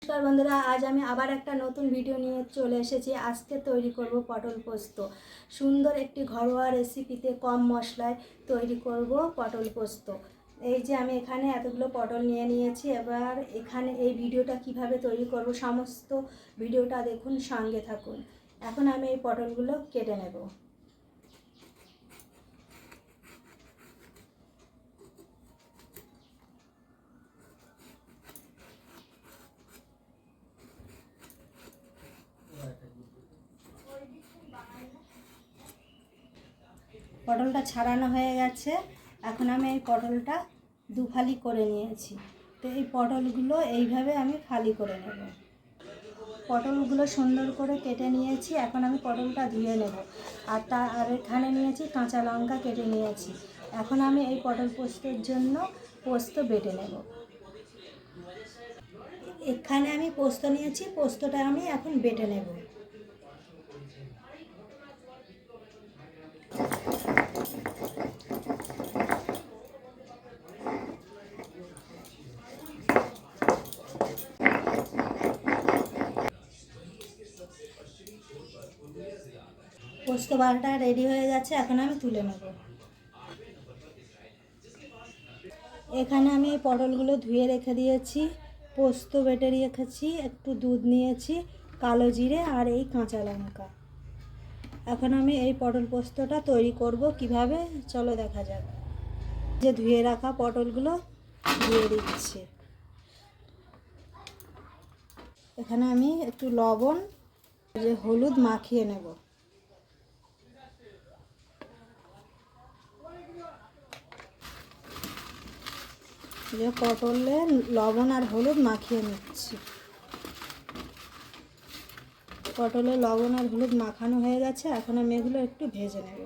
নমস্কার বন্ধুরা, আজ আমি আবার একটা নতুন ভিডিও নিয়ে চলে এসেছি। আজকে তৈরি করব পটল পোস্ত। সুন্দর একটি ঘরোয়া রেসিপিতে কম মশলায় তৈরি করব পটল পোস্ত। এই যে আমি এখানে এতগুলো পটল নিয়ে নিয়েছি। এবার এখানে এই ভিডিওটা কিভাবে তৈরি করব সমস্ত ভিডিওটা দেখুন, সঙ্গে থাকুন। এখন আমি এই পটলগুলো কেটে নেব। পটলটা ছাড়ানো হয়ে গেছে। এখন আমি এই পটলটা দু ফালি করে নিয়েছি। তো এই পটলগুলো এইভাবে আমি ফালি করে নেব। পটলগুলো সুন্দর করে কেটে নিয়েছি। এখন আমি পটলটা ধুয়ে নেব। আর এখানে নিয়েছি কাঁচা লঙ্কা কেটে নিয়েছি। এখন আমি এই পটল পোস্তের জন্য পোস্ত বেটে নেব। এখানে আমি পোস্ত নিয়েছি, পোস্তটা আমি এখন বেটে নেব। পোস্ত বাটাটা রেডি হয়ে গেছে, এখন আমি তুলে নেব। এখানে আমি এই পটলগুলো ধুয়ে রেখে দিয়েছি, পোস্ত বেটে রেখেছি, একটু দুধ নিয়েছি, কালো জিরে আর এই কাঁচা লঙ্কা। এখন আমি এই পটল পোস্তটা তৈরি করব কিভাবে, চলো দেখা যাক। যে ধুয়ে রাখা পটলগুলো দিয়ে দিচ্ছি। এখানে আমি একটু লবণ, যে হলুদ মাখিয়ে নেব। যে পটলে লবণ আর হলুদ মাখিয়ে নিচ্ছি। পটলে লবণ আর হলুদ মাখানো হয়ে গেছে, এখন আমি এগুলো একটু ভেজে নেব।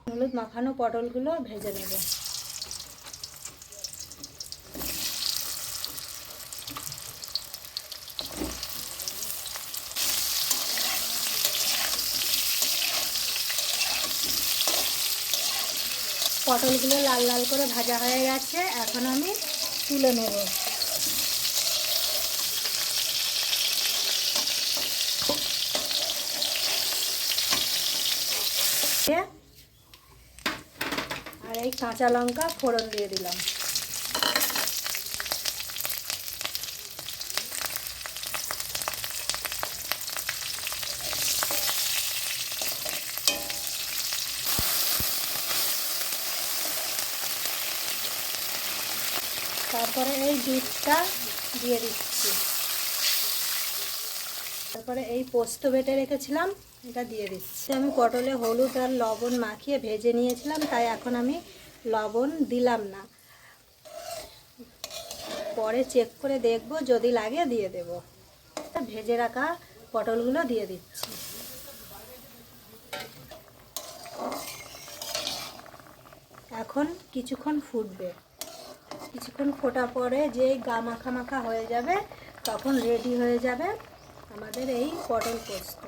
হলুদ মাখানো পটলগুলো ভেজে নেব। পটলগুলো লাল লাল করে ভাজা হয়ে গেছে, এখন আমি তুলে নেব। আর এই কাঁচা লঙ্কা ফোড়ন দিয়ে দিলাম। তারপরে এই দুধটা দিয়ে দিচ্ছি। তারপরে এই পোস্ত বেটে রেখেছিলাম, এটা দিয়ে দিচ্ছি। আমি পটলে হলুদ আর লবণ মাখিয়ে ভেজে নিয়েছিলাম, তাই এখন আমি লবণ দিলাম না। পরে চেক করে দেখব, যদি লাগে দিয়ে দেব। ভেজে রাখা পটলগুলো দিয়ে দিচ্ছি। এখন কিছুক্ষণ ফুটবে। কিছুক্ষণ ফোটা পরে যে গা মাখা মাখা হয়ে যাবে, তখন রেডি হয়ে যাবে আমাদের এই পটল পোস্ত।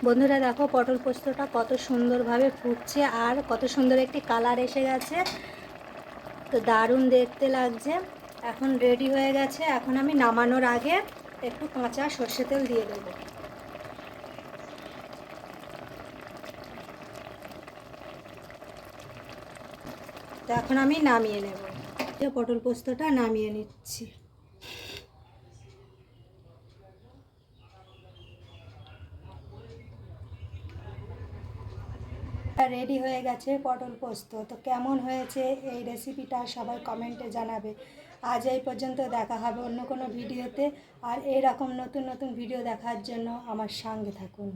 বন্ধুরা দেখো, পটল পোস্তটা কত সুন্দরভাবে ফুটছে আর কত সুন্দর একটি কালার এসে গেছে। তো দারুণ দেখতে লাগছে। এখন রেডি হয়ে গেছে। এখন আমি নামানোর আগে একটু কাঁচা সর্ষে তেল দিয়ে দেব। তো এখন আমি নামিয়ে নেব। পটল পোস্তটা নামিয়ে নিচ্ছি। রেডি হয়ে গেছে পটল পোস্ত। তো কেমন হয়েছে এই রেসিপিটা সবাই কমেন্টে জানাবে। আজ এই পর্যন্ত, দেখা হবে অন্য কোনো ভিডিওতে। আর এরকম নতুন নতুন ভিডিও দেখার জন্য আমার সঙ্গে থাকুন।